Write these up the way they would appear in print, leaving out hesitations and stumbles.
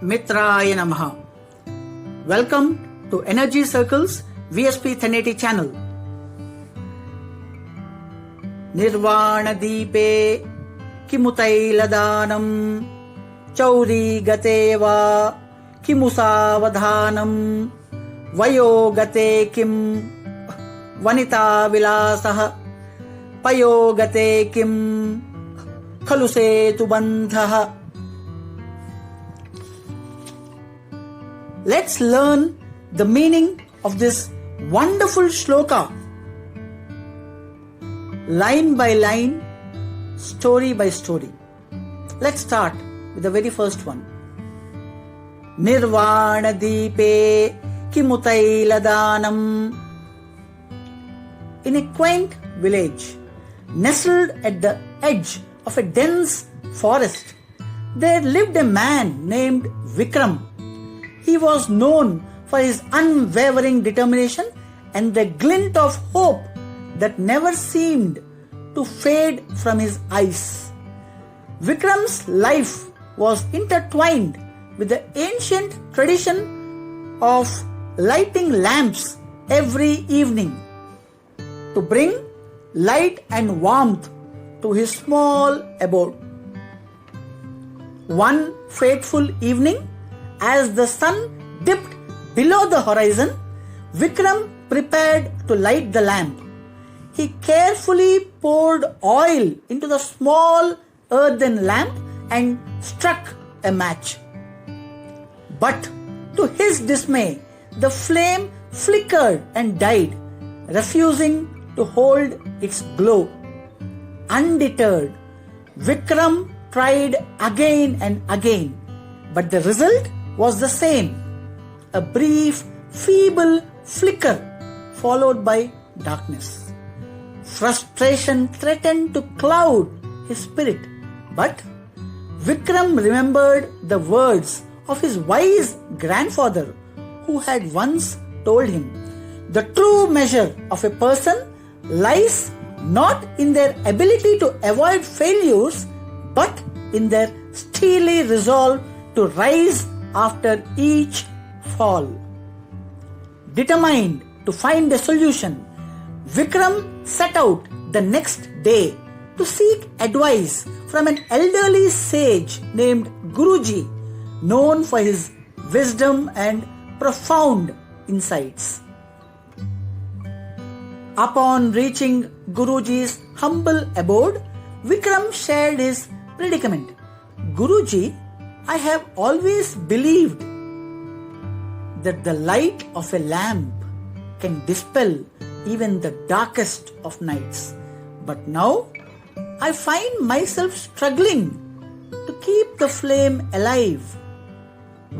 Mitraya Namaha. Welcome to Energy Circle's VSPTenneti channel. Nirvana Deepe Kimutailadanam Chauri Gateva Kimusavadhanam Vayo Gate Kim Vanita Vilasaha Payo Gate Kim Khaluse Tubandhaha. Let's learn the meaning of this wonderful shloka, line by line, story by story. Let's start with the very first one. Nirvana Deepe Kimutailadanam. In a quaint village, nestled at the edge of a dense forest, there lived a man named Vikram. He was known for his unwavering determination and the glint of hope that never seemed to fade from his eyes. Vikram's life was intertwined with the ancient tradition of lighting lamps every evening to bring light and warmth to his small abode. One fateful evening, as the sun dipped below the horizon, Vikram prepared to light the lamp. He carefully poured oil into the small earthen lamp and struck a match. But to his dismay, the flame flickered and died, refusing to hold its glow. Undeterred, Vikram tried again and again, but the result was the same: a brief, feeble flicker followed by darkness. Frustration threatened to cloud his spirit, but Vikram remembered the words of his wise grandfather, who had once told him, "The true measure of a person lies not in their ability to avoid failures, but in their steely resolve to rise after each fall." Determined to find a solution, Vikram set out the next day to seek advice from an elderly sage named Guruji, known for his wisdom and profound insights. Upon reaching Guruji's humble abode, Vikram shared his predicament. "Guruji, I have always believed that the light of a lamp can dispel even the darkest of nights. But now I find myself struggling to keep the flame alive.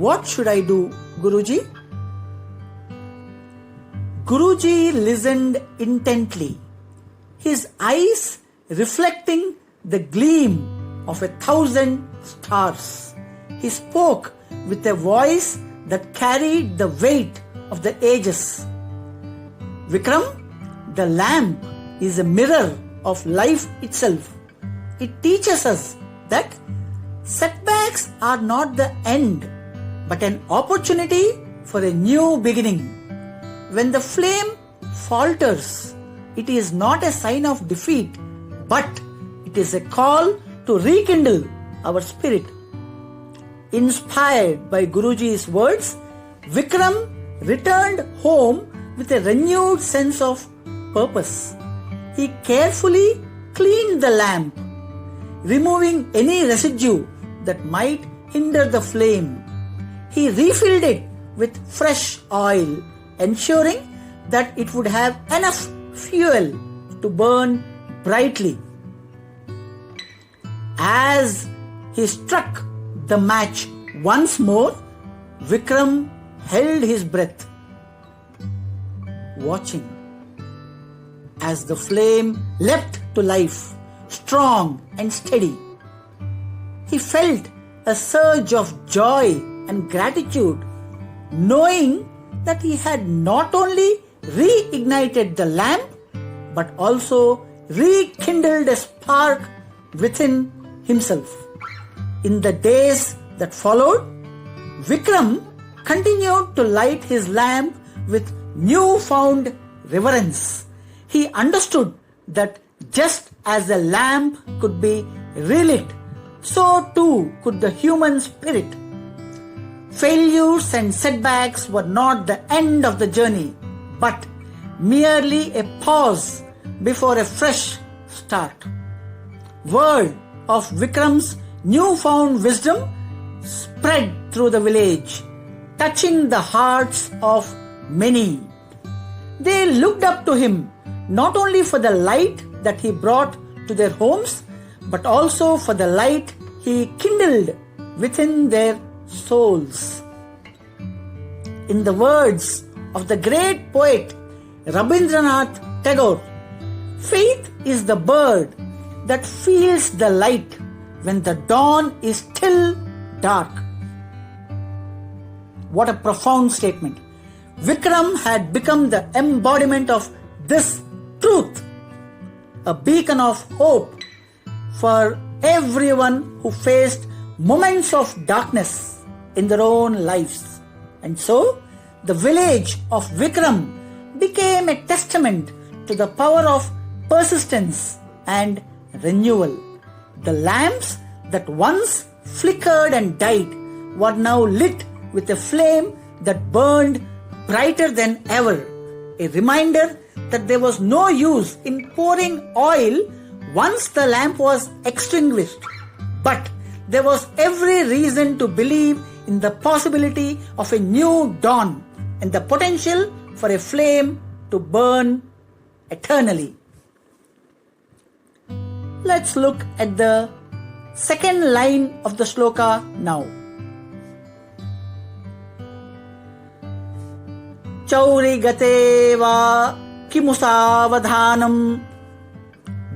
What should I do, Guruji?" Guruji listened intently, his eyes reflecting the gleam of 1,000 stars. He spoke with a voice that carried the weight of the ages. "Vikram, the lamp is a mirror of life itself. It teaches us that setbacks are not the end, but an opportunity for a new beginning. When the flame falters, it is not a sign of defeat, but it is a call to rekindle our spirit." Inspired by Guruji's words, Vikram returned home with a renewed sense of purpose. He carefully cleaned the lamp, removing any residue that might hinder the flame. He refilled it with fresh oil, ensuring that it would have enough fuel to burn brightly. As he struck the match once more, Vikram held his breath, watching as the flame leapt to life, strong and steady. He felt a surge of joy and gratitude, knowing that he had not only reignited the lamp, but also rekindled a spark within himself. In the days that followed, Vikram continued to light his lamp with newfound reverence. He understood that just as a lamp could be relit, so too could the human spirit. Failures and setbacks were not the end of the journey, but merely a pause before a fresh start. Word of Vikram's newfound wisdom spread through the village, touching the hearts of many. They looked up to him not only for the light that he brought to their homes, but also for the light he kindled within their souls. In the words of the great poet Rabindranath Tagore, faith is the bird that feels the light when the dawn is still dark. What a profound statement. Vikram had become the embodiment of this truth, a beacon of hope for everyone who faced moments of darkness in their own lives. And so, the village of Vikram became a testament to the power of persistence and renewal. The lamps that once flickered and died were now lit with a flame that burned brighter than ever, a reminder that there was no use in pouring oil once the lamp was extinguished, but there was every reason to believe in the possibility of a new dawn and the potential for a flame to burn eternally. Let's look at the second line of the shloka now. Chauri gate va kimusavadhanam.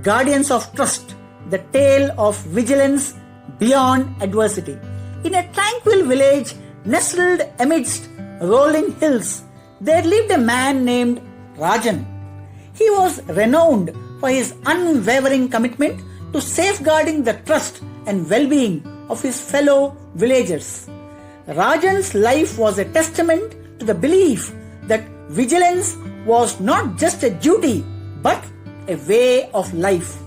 Guardians of trust, the tale of vigilance beyond adversity. In a tranquil village nestled amidst rolling hills, there lived a man named Rajan. He was renowned for his unwavering commitment to safeguarding the trust and well-being of his fellow villagers. Rajan's life was a testament to the belief that vigilance was not just a duty but a way of life.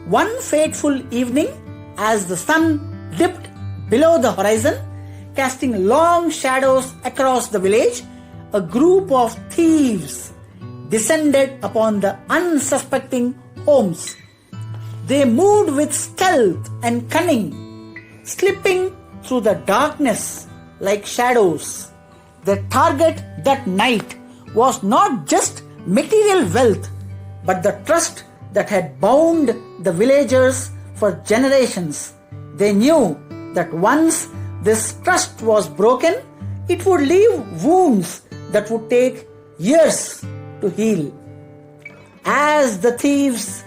One fateful evening, as the sun dipped below the horizon, casting long shadows across the village, a group of thieves descended upon the unsuspecting homes. They moved with stealth and cunning, slipping through the darkness like shadows. Their target that night was not just material wealth, but the trust that had bound the villagers for generations. They knew that once this trust was broken, it would leave wounds that would take years to heal. As the thieves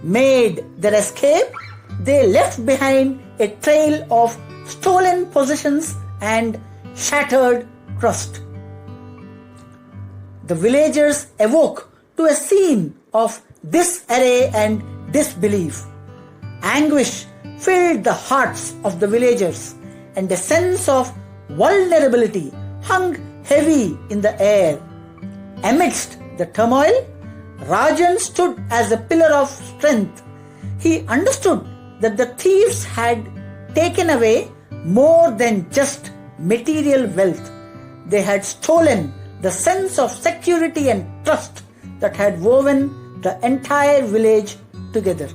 made their escape, they left behind a trail of stolen possessions and shattered trust. The villagers awoke to a scene of disarray and disbelief. Anguish filled the hearts of the villagers, and a sense of vulnerability hung heavy in the air. Amidst the turmoil, Rajan stood as a pillar of strength. He understood that the thieves had taken away more than just material wealth. They had stolen the sense of security and trust that had woven the entire village together.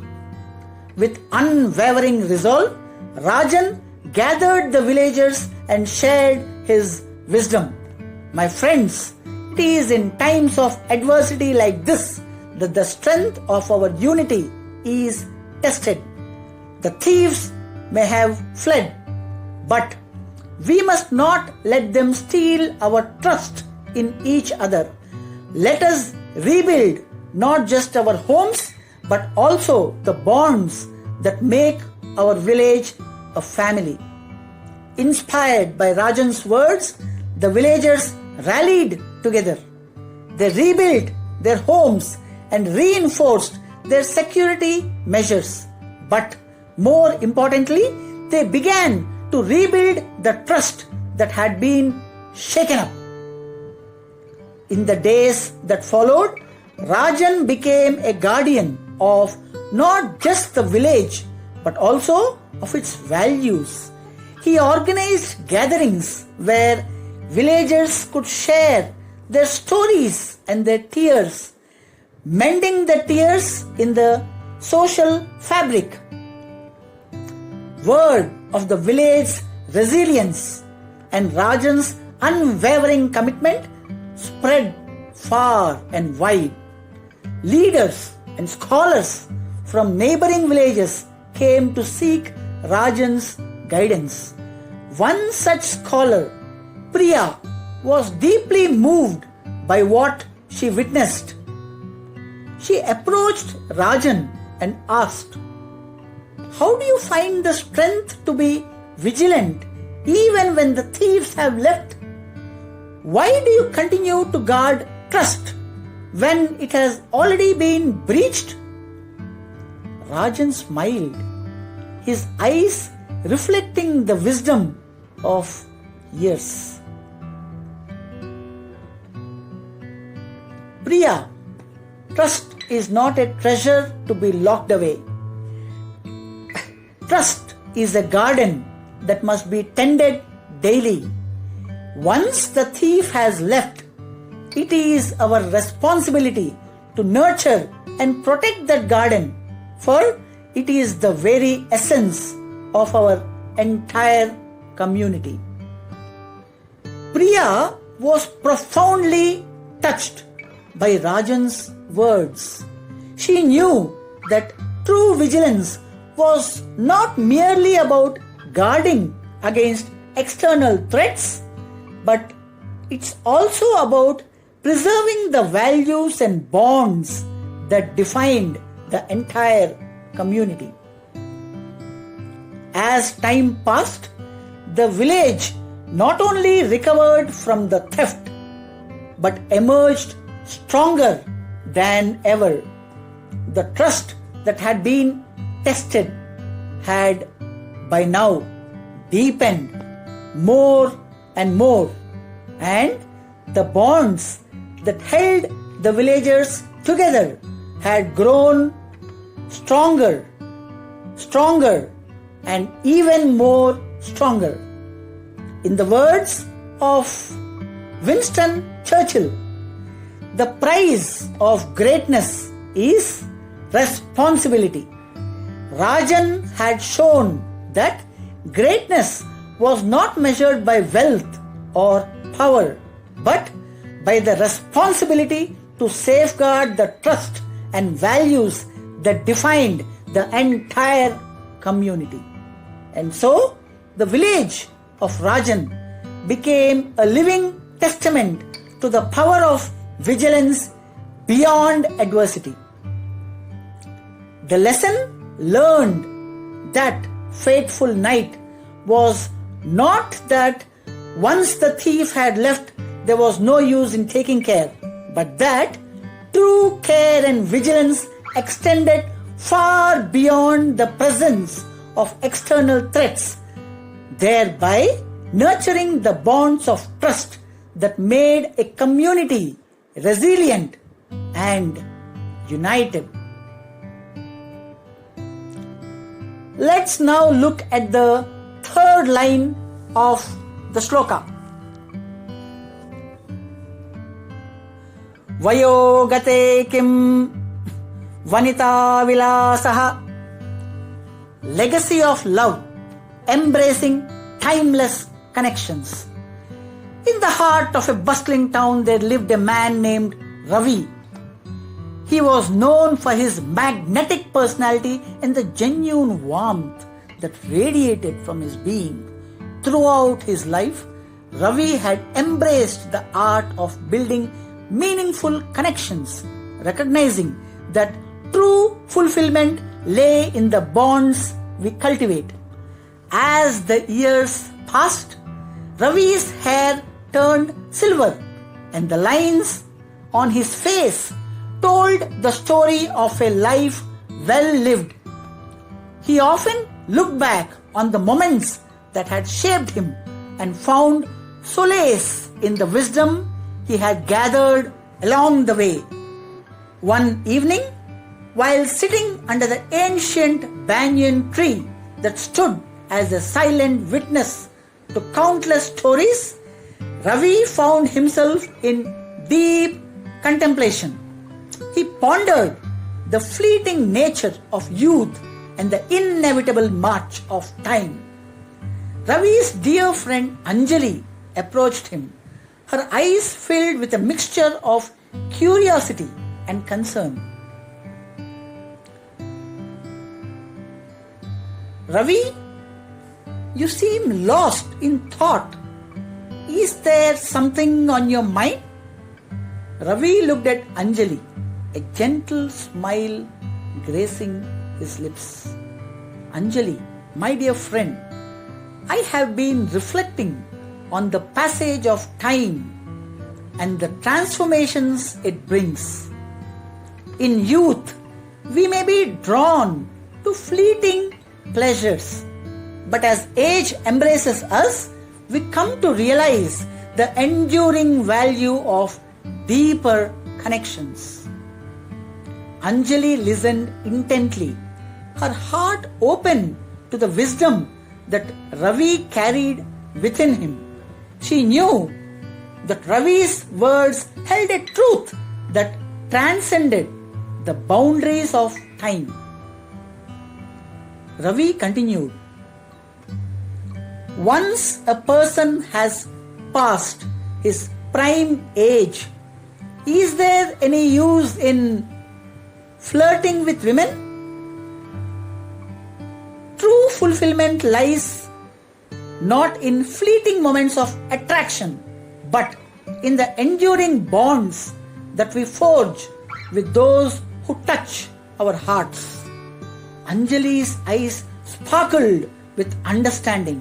With unwavering resolve, Rajan gathered the villagers and shared his wisdom. My friends, it is in times of adversity like this that the strength of our unity is tested. The thieves may have fled, but we must not let them steal our trust in each other. Let us rebuild not just our homes, but also the bonds that make our village a family. Inspired by Rajan's words, the villagers rallied together. They rebuilt their homes and reinforced their security measures. But more importantly, they began to rebuild the trust that had been shaken up. In the days that followed, Rajan became a guardian of not just the village but also of its values. He organized gatherings where villagers could share their stories and their tears, mending the tears in the social fabric. Word of the village's resilience and Rajan's unwavering commitment spread far and wide. Leaders and scholars from neighboring villages came to seek Rajan's guidance. One such scholar, Priya, was deeply moved by what she witnessed. She approached Rajan and asked, "How do you find the strength to be vigilant even when the thieves have left? Why do you continue to guard trust when it has already been breached?" Rajan smiled, his eyes reflecting the wisdom of years. Priya, trust is not a treasure to be locked away. Trust is a garden that must be tended daily. Once the thief has left, it is our responsibility to nurture and protect that garden, for it is the very essence of our entire community. Priya was profoundly touched by Rajan's words. She knew that true vigilance was not merely about guarding against external threats, but it's also about preserving the values and bonds that defined the entire community. As time passed, the village not only recovered from the theft, but emerged stronger than ever. The trust that had been tested had by now deepened more and more, and the bonds that held the villagers together had grown stronger, and even more stronger. In the words of Winston Churchill, the price of greatness is responsibility. Rajan had shown that greatness was not measured by wealth or power, but by the responsibility to safeguard the trust and values that defined the entire community. And so, the village of Rajan became a living testament to the power of vigilance beyond adversity. The lesson learned that fateful night was not that once the thief had left, there was no use in taking care, but that true care and vigilance extended far beyond the presence of external threats, thereby nurturing the bonds of trust that made a community resilient and united. Let's now look at the third line of the shloka. Vayogate kim vanita vilasaha. Legacy of love, embracing timeless connections. In the heart of a bustling town there lived a man named Ravi. He was known for his magnetic personality and the genuine warmth that radiated from his being. Throughout his life, Ravi had embraced the art of building meaningful connections, recognizing that true fulfillment lay in the bonds we cultivate. As the years passed, Ravi's hair turned silver and the lines on his face told the story of a life well lived. He often looked back on the moments that had shaped him, and found solace in the wisdom he had gathered along the way. One evening, while sitting under the ancient banyan tree that stood as a silent witness to countless stories, Ravi found himself in deep contemplation. He pondered the fleeting nature of youth and the inevitable march of time. Ravi's dear friend Anjali approached him, her eyes filled with a mixture of curiosity and concern. Ravi, you seem lost in thought. Is there something on your mind? Ravi looked at Anjali, a gentle smile gracing his lips. Anjali, my dear friend, I have been reflecting on the passage of time and the transformations it brings. In youth, we may be drawn to fleeting pleasures, but as age embraces us, we come to realize the enduring value of deeper connections. Anjali listened intently, her heart open to the wisdom that Ravi carried within him. She knew that Ravi's words held a truth that transcended the boundaries of time. Ravi continued, once a person has passed his prime age, is there any use in flirting with women? True fulfillment lies not in fleeting moments of attraction, but in the enduring bonds that we forge with those who touch our hearts. Anjali's eyes sparkled with understanding.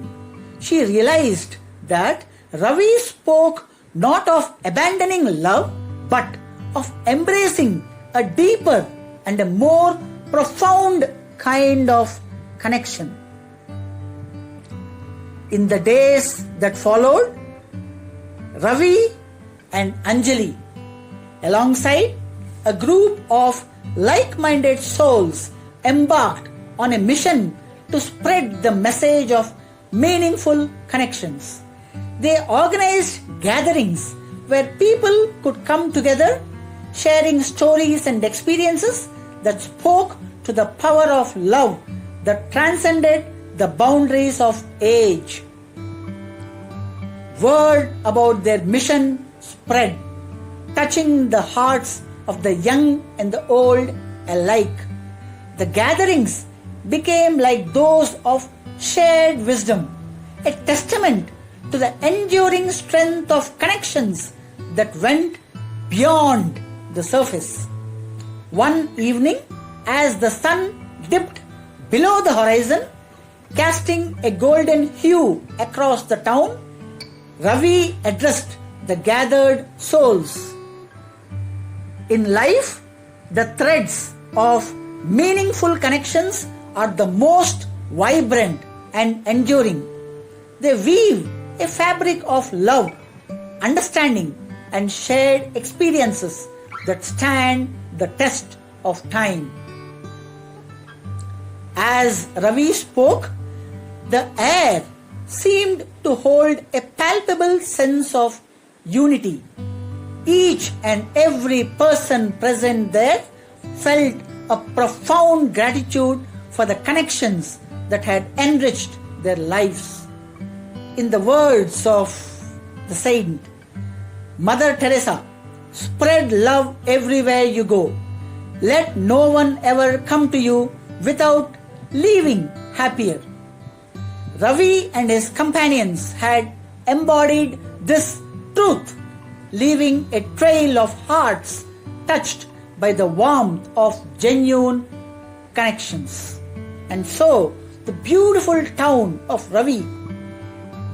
She realized that Ravi spoke not of abandoning love, but of embracing a deeper and a more profound kind of connection. In the days that followed, Ravi and Anjali, alongside a group of like-minded souls, embarked on a mission to spread the message of meaningful connections. They organized gatherings where people could come together, sharing stories and experiences that spoke to the power of love that transcended the boundaries of age. Word about their mission spread, touching the hearts of the young and the old alike. The gatherings became like those of shared wisdom, a testament to the enduring strength of connections that went beyond the surface. One evening, as the sun dipped below the horizon, casting a golden hue across the town, Ravi addressed the gathered souls. In life, the threads of meaningful connections are the most vibrant and enduring. They weave a fabric of love, understanding, and shared experiences that stand the test of time. As Ravi spoke, the air seemed to hold a palpable sense of unity. Each and every person present there felt a profound gratitude for the connections that had enriched their lives. In the words of the saint, Mother Teresa, spread love everywhere you go. Let no one ever come to you without leaving happier. Ravi and his companions had embodied this truth, leaving a trail of hearts touched by the warmth of genuine connections. And so, the beautiful town of Ravi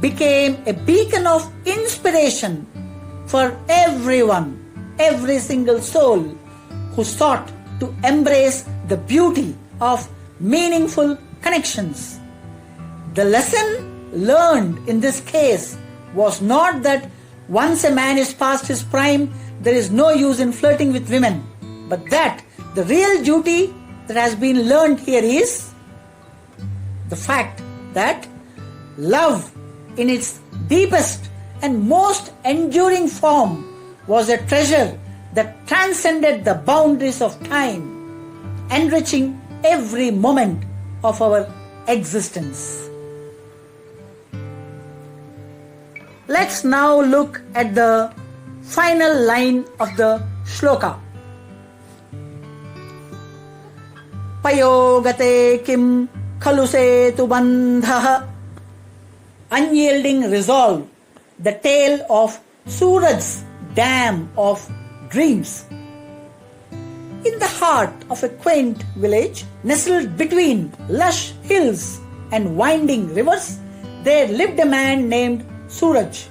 became a beacon of inspiration for everyone, every single soul who sought to embrace the beauty of meaningful connections. The lesson learned in this case was not that once a man is past his prime, there is no use in flirting with women, but that the real duty that has been learned here is the fact that love in its deepest and most enduring form was a treasure that transcended the boundaries of time, enriching every moment of our existence. Let's now look at the final line of the shloka. Payogate kim khalu setu bandha. Unyielding resolve, the tale of Suraj's dam of dreams. In the heart of a quaint village, nestled between lush hills and winding rivers, there lived a man named Suraj.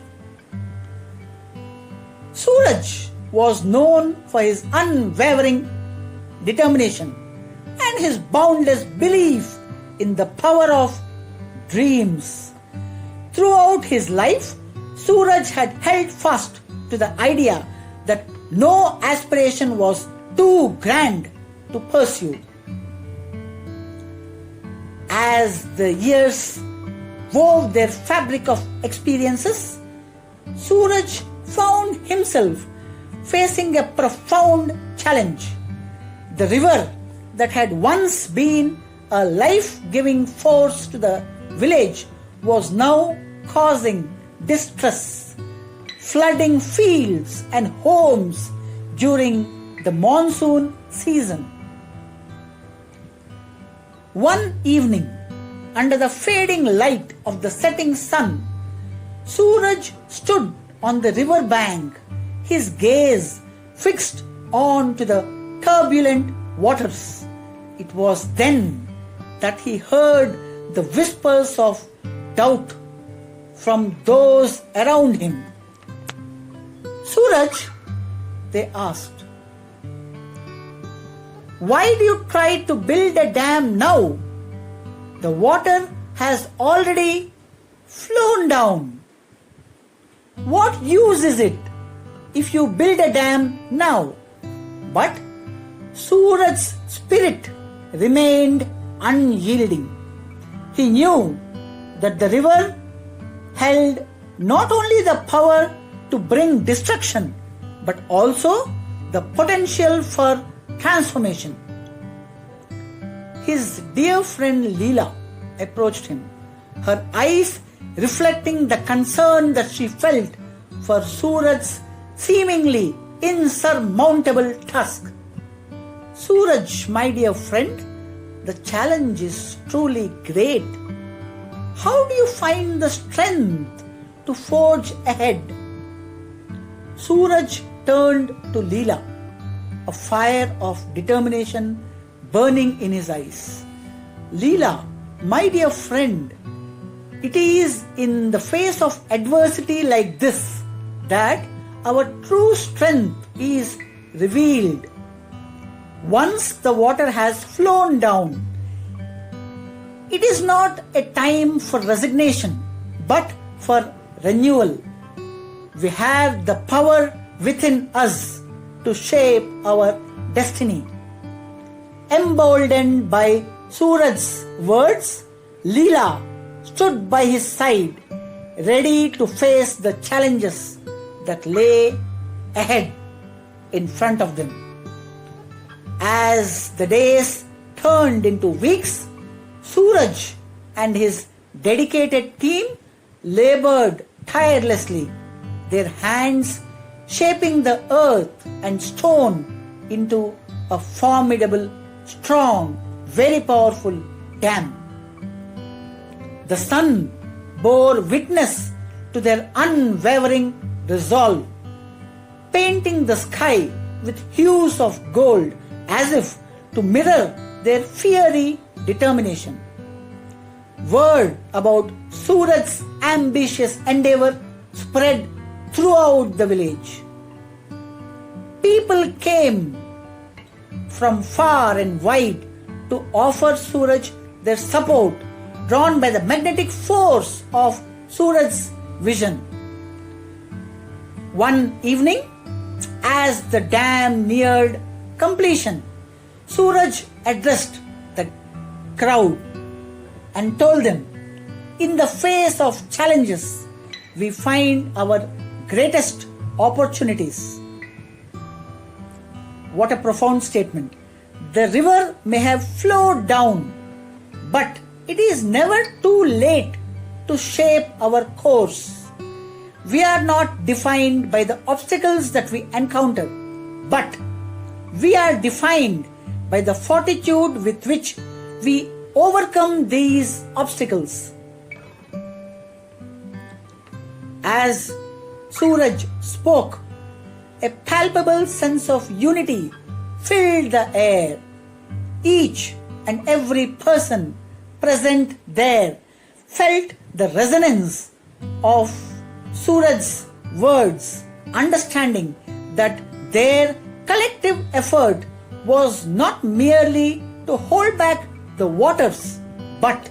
Suraj was known for his unwavering determination and his boundless belief in the power of dreams. Throughout his life, Suraj had held fast to the idea that no aspiration was too grand to pursue. As the years wove their fabric of experiences, Suraj found himself facing a profound challenge. The river that had once been a life-giving force to the village was now causing distress, flooding fields and homes during the monsoon season. One evening, under the fading light of the setting sun, Suraj stood on the river bank, his gaze fixed on to the turbulent waters. It was then that he heard the whispers of doubt from those around him. Suraj, they asked, why do you try to build a dam now? The water has already flown down. What use is it if you build a dam now? But Suraj's spirit remained unyielding. He knew that the river held not only the power to bring destruction, but also the potential for transformation. His dear friend Leela approached him, her eyes reflecting the concern that she felt for Suraj's seemingly insurmountable task. Suraj, my dear friend, the challenge is truly great. How do you find the strength to forge ahead? Suraj turned to Leela, a fire of determination burning in his eyes. Leela, my dear friend, it is in the face of adversity like this that our true strength is revealed. Once the water has flown down, it is not a time for resignation, but for renewal. We have the power within us to shape our destiny. Emboldened by Suraj's words, Leela stood by his side, ready to face the challenges that lay ahead in front of them. As the days turned into weeks, Suraj and his dedicated team labored tirelessly, their hands shaping the earth and stone into a formidable, strong, very powerful dam. The sun bore witness to their unwavering resolve, painting the sky with hues of gold as if to mirror their fiery determination. Word about Suraj's ambitious endeavor spread throughout the village. People came from far and wide to offer Suraj their support drawn by the magnetic force of Suraj's vision. One evening, as the dam neared completion, Suraj addressed the crowd and told them, in the face of challenges, we find our greatest opportunities. What a profound statement. The river may have flowed down, but it is never too late to shape our course. We are not defined by the obstacles that we encounter, but we are defined by the fortitude with which we overcome these obstacles. As Suraj spoke, a palpable sense of unity filled the air. Each and every person present there felt the resonance of Suraj's words, understanding that their collective effort was not merely to hold back the waters, but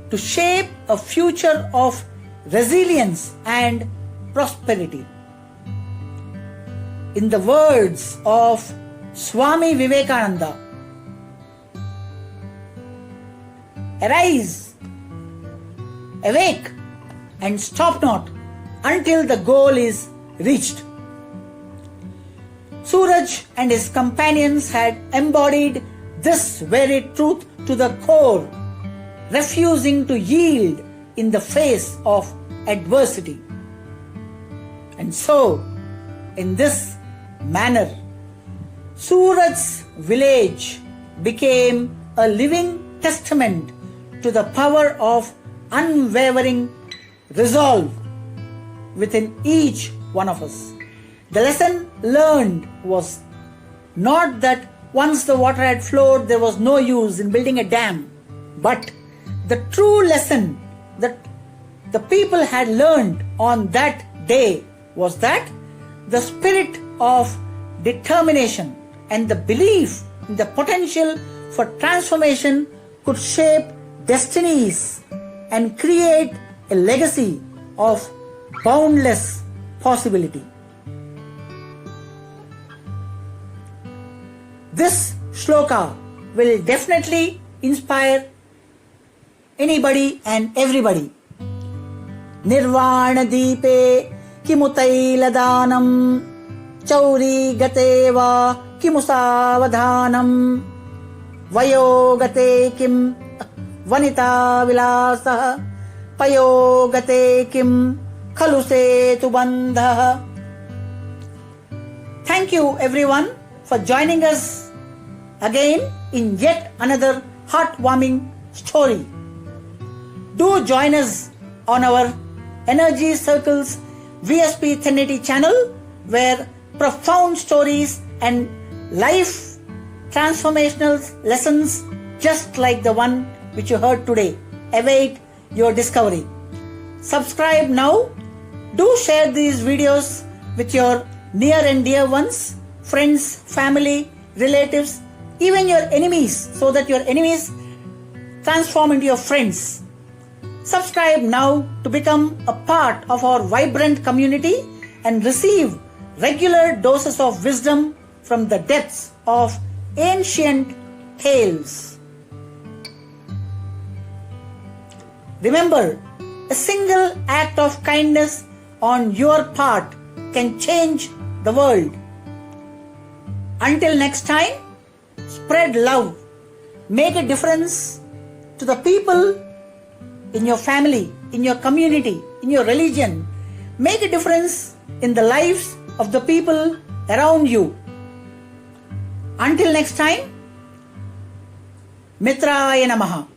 to shape a future of resilience and prosperity. In the words of Swami Vivekananda, arise, awake, and stop not until the goal is reached. Suraj and his companions had embodied this very truth to the core, refusing to yield in the face of adversity. And so, in this manner, Suraj's village became a living testament to the power of unwavering resolve within each one of us. The lesson learned was not that once the water had flowed, there was no use in building a dam, but the true lesson that the people had learned on that day was that the spirit of determination and the belief in the potential for transformation could shape destinies and create a legacy of boundless possibility. This shloka will definitely inspire anybody and everybody. Nirvana deepe kimutailadanam chauri gateva kimusavadhanam vayogate kim vanita vilasa payogate kim khaluse tubandha. Thank you everyone for joining us again in yet another heartwarming story. Do join us on our Energy Circles VSPTenneti channel, where profound stories and life transformational lessons just like the one which you heard today await your discovery. Subscribe now. Do share these videos with your near and dear ones, friends, family, relatives, even your enemies, so that your enemies transform into your friends. Subscribe now to become a part of our vibrant community and receive regular doses of wisdom from the depths of ancient tales. Remember, a single act of kindness on your part can change the world. Until next time, spread love, make a difference to the people in your family, in your community, in your religion. Make a difference in the lives of the people around you. Until next time, Mitraya Namaha.